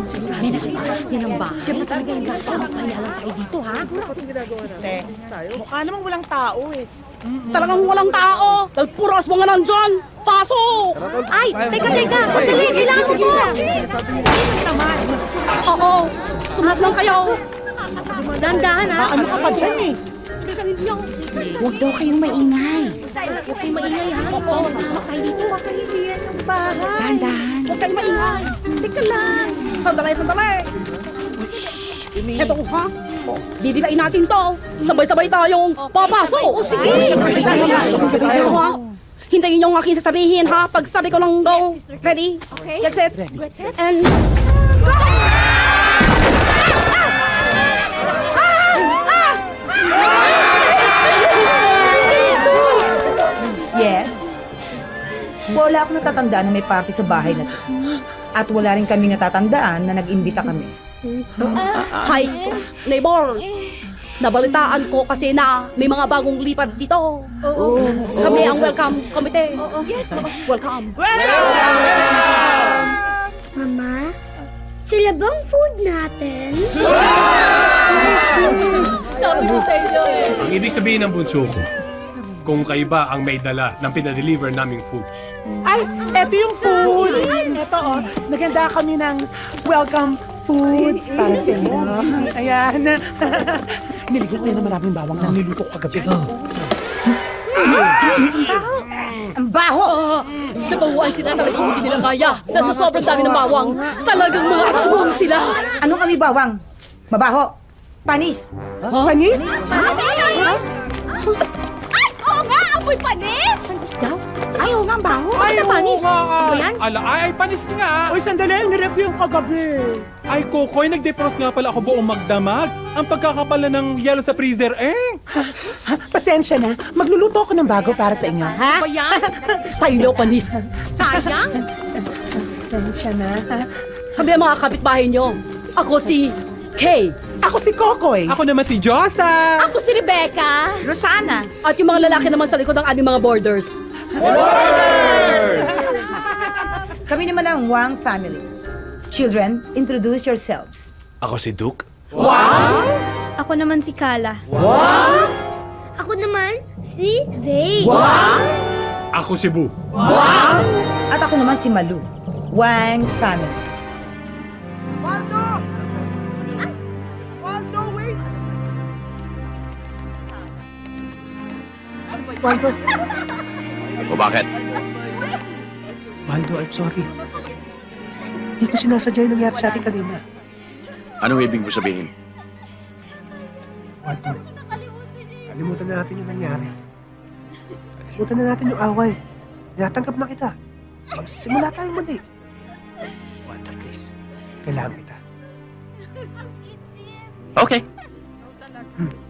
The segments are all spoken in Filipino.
Yan ang bahay. Diyan mo talaga yung gato. Kaya lang kayo dito, ha? Te, mukha namang walang tao eh. Talagang walang tao. Dahil puro aswang nga nandyan. Pasok! Ay, teka. Sasali, kailangan ko. Oo, sumunod lang kayo. Dandahan, ha? Ano ka pa dyan eh? Bisan hindi ako. Huwag daw kayong maingay. Huwag kayong maingay, ha? Oo, tamak tayo dito. Huwag kayong iyan ng bahay. Dahan-dahan. Huwag kayong maingay. Teka lang. Sandali. Eto ko, ha? Bibilain natin to. Sabay-sabay tayong papasok. O, sige. Sabay-sabay ha? Hintayin niyo ang aking sasabihin, ha? Pag sabi ko lang go. Ready? Okay. Get set. And go! Yes. Wala akong natatandaan na may party sa bahay na to. At wala rin kami natatandaan na nag-imbita kami. Hi, neighbor. Nabalitaan ko kasi na may mga bagong lipat dito. Kami ang welcome committee. Yes. Welcome. Mama, sila bang food natin? Sabi ko sa inyo eh. Ang ibig sabihin ng bunso ko, kung kayo ba ang may dala ng pinadeliver naming foods. Ay, eto yung foods. Eto oh, naganda kami ng welcome foods para sa inyo. Ayan. Niligyan ko yan ng maraming bawang na niluto ko kagabi. Ang baho! Nabahuan sila talagang hindi nila kaya. Dahil sa sobrang dami ng bawang. Talagang mga aswang sila. Anong kami bawang? Mabaho? Panis? Panis? Ay, oo nga, amoy panis! Panis daw? Ay, oo nga, ang baho. Bakit ang panis? Ay, panis nga. Uy, sandali, nireview yung kagabi. Ay, Kokoy, nag-defrost nga pala ako buong magdamag. Ang pagkakapala ng yelo sa freezer, eh. Pasensya na, magluluto ako ng bago para sa inyo, ha? Ba yan? Sa'yo panis. Sayang. Pasensya na. Kami ang mga kapitbahay nyo. Ako si Kay. Ako si Kokoy. Ako naman si Josa. Ako si Rebecca. Rosana. At yung mga lalaki naman sa likod ng aming mga borders. Kami naman ang Wang family. Children, introduce yourselves. Ako si Duke. Ako naman si Kala. Ako naman si Zay. Ako si Bu. At ako naman si Malu. Wang family. Waldo, O bakit? Waldo, I'm sorry. Hindi ko sinasadya yung nangyari sa atin kanina. Anong ibig mo sabihin? Waldo, kalimutan na natin yung nangyari. Kalimutan na natin yung away. Natanggap na kita. Magsimula tayong muli. Waldo, please. Kailangan kita. Okay.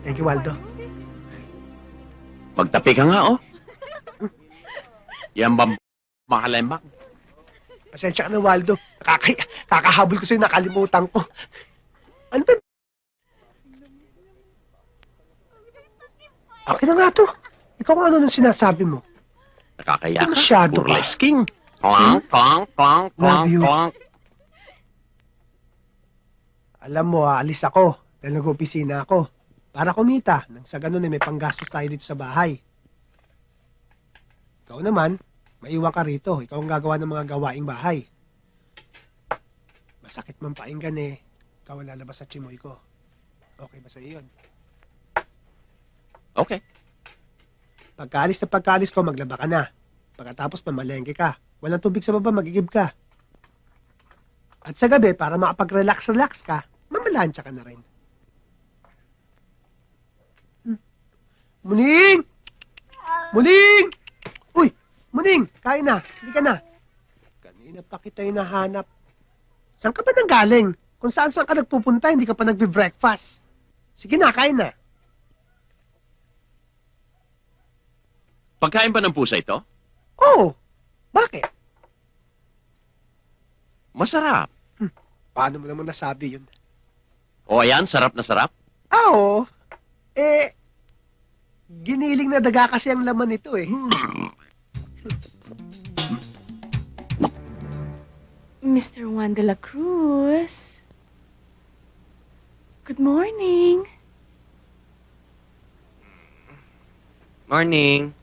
Thank you, Waldo. Magtapi ka nga, oh. Yan ba makalembak? Pasensya ka na, Waldo. Kakahabol ko sa'yo, nakalimutan ko. Ano ba? Okay na nga to. Ikaw kung ano nang sinasabi mo. Nakakaya ka. Masyado ka. Burlesque king. Clonk, clonk, clonk, Love clonk, you. clonk. Alam mo, aalis ako dahil nag-opisina ako para kumita nang sa ganun ay may panggastos tayo dito sa bahay. Ikaw naman, maiwan ka rito. Ikaw ang gagawa ng mga gawaing bahay. Masakit man painggan eh. Ikaw ang lalabas sa chimoy ko. Okay ba sa'yo yun? Okay. Pagkaalis ko, maglaba ka na. Pagkatapos mamalengke ka. Walang tubig sa baba, magigib ka. At sa gabi, para makapag-relax ka, mamalansya ka na rin. Muning! Muning! Uy! Muning! Kain na! Hindi ka na! Kanina pa kita hinahanap. Saan ka ba nang galing? Kung saan ka nagpupunta, hindi ka pa nagbe-breakfast. Sige na, kain na. Pagkain ba ng pusa ito? Oo. Bakit? Masarap. Paano mo naman nasabi yun? O ayan, sarap na sarap. Oo. Giniling na daga kasi ang laman nito eh. Mr. Juan de la Cruz. Good morning. Morning.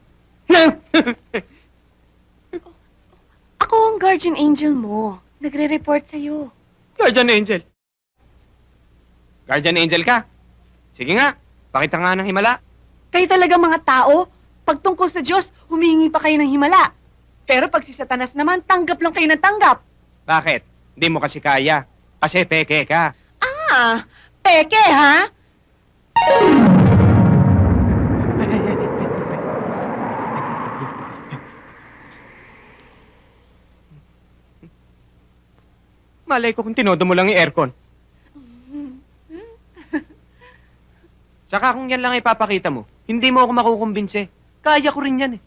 Ako ang guardian angel mo. Nagre-report sa'yo. Guardian Angel. Guardian Angel ka? Sige nga, pakita nga ng himala. Kayo talaga mga tao, pag tungkol sa Diyos, humingi pa kayo ng himala. Pero pag si Satanas naman, tanggap lang kayo ng tanggap. Bakit? Hindi mo kasi kaya. Kasi peke ka. Ah, peke ha? Malay ko kung tinodo mo lang yung aircon. Tsaka kung yan lang ipapakita mo, hindi mo ako makukumbinse. Kaya ko rin yan eh.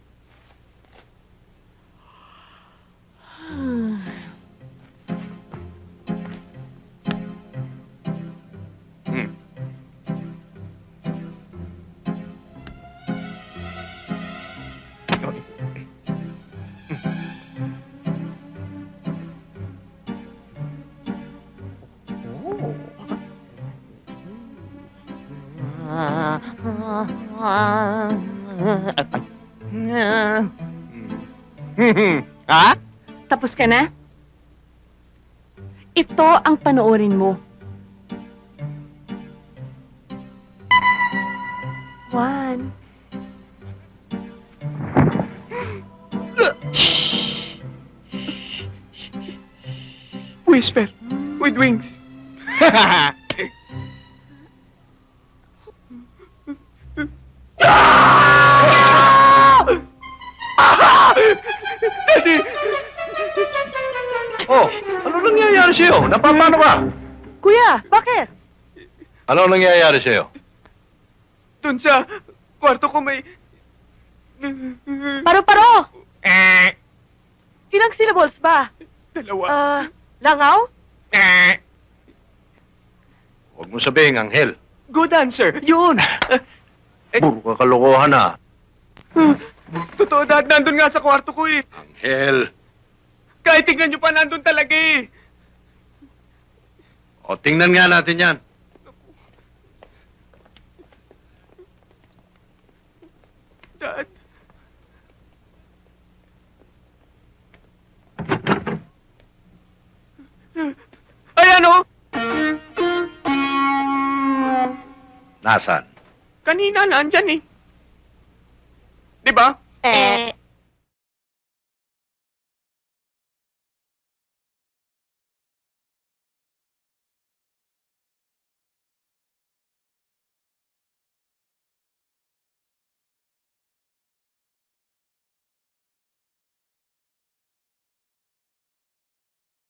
Hmm. Ha? Tapos ka na? Ito ang panoorin mo. One. Whisper with wings. Oh, ano nangyayari sa'yo? Napapano ka? Kuya, bakit? Ano nangyayari sa'yo? Dun sa kwarto ko may... Paro-paro! Eh, Ilang syllables ba? dalawa. Langaw? Huwag mo sabihin, Anghel. Good answer. Yun. Puro kakalokohan na. Totoo, Dad. Nandun nga sa kwarto ko eh. Anghel. Kahit tignan nyo pa, nandun talaga eh. O, tingnan nga natin yan. Dad. Ayan oh! Nasaan? Kanina nandyan eh. Di ba?